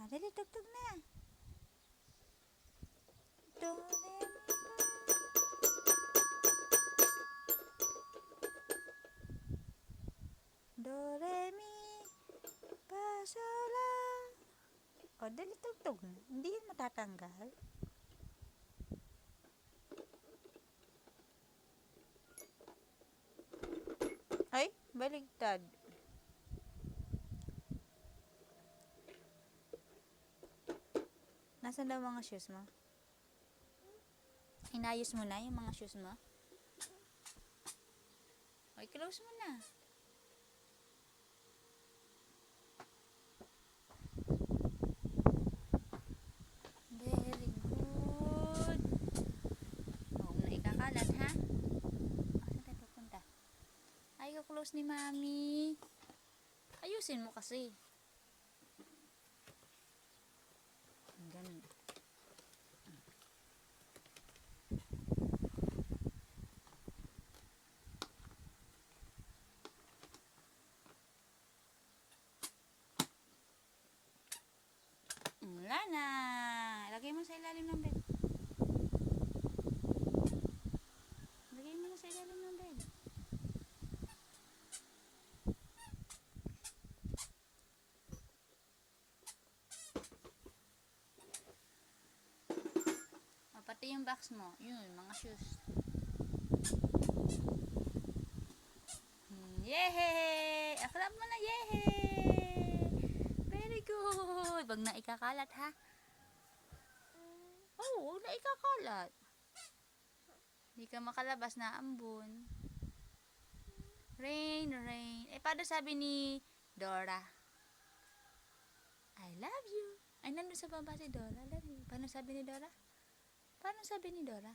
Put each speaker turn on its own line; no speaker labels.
Dali, tugtog na. Do, re, mi, fa, sol, la. O, dali, tugtog na. Hindi yun matatanggal. Ay, baligtad. Nasaan daw mga shoes mo? Inayos mo na yung mga shoes mo? Okay, close mo na. Very good. Huwag na ikakalat, ha? Saan tayo pupunta? Ay, close ni Mami. Ayusin mo kasi. Ganun. Wala na. Lagay mo sa ilalim ng bed. Lagay mo na sa ilalim ng bed. O, pati yung box mo. Yun, mga shoes. Yehey! Aklap mo na, yehey! Very good! Wag na ikakalat, ha? Oh, wag na ikakalat. Hindi ka makalabas na ambon. Rain, rain. Eh, paano sabi ni Dora? I love you. Ay, nandun sa baba si Dora. Love you. Paano sabi ni Dora? Paano sabi ni Dora?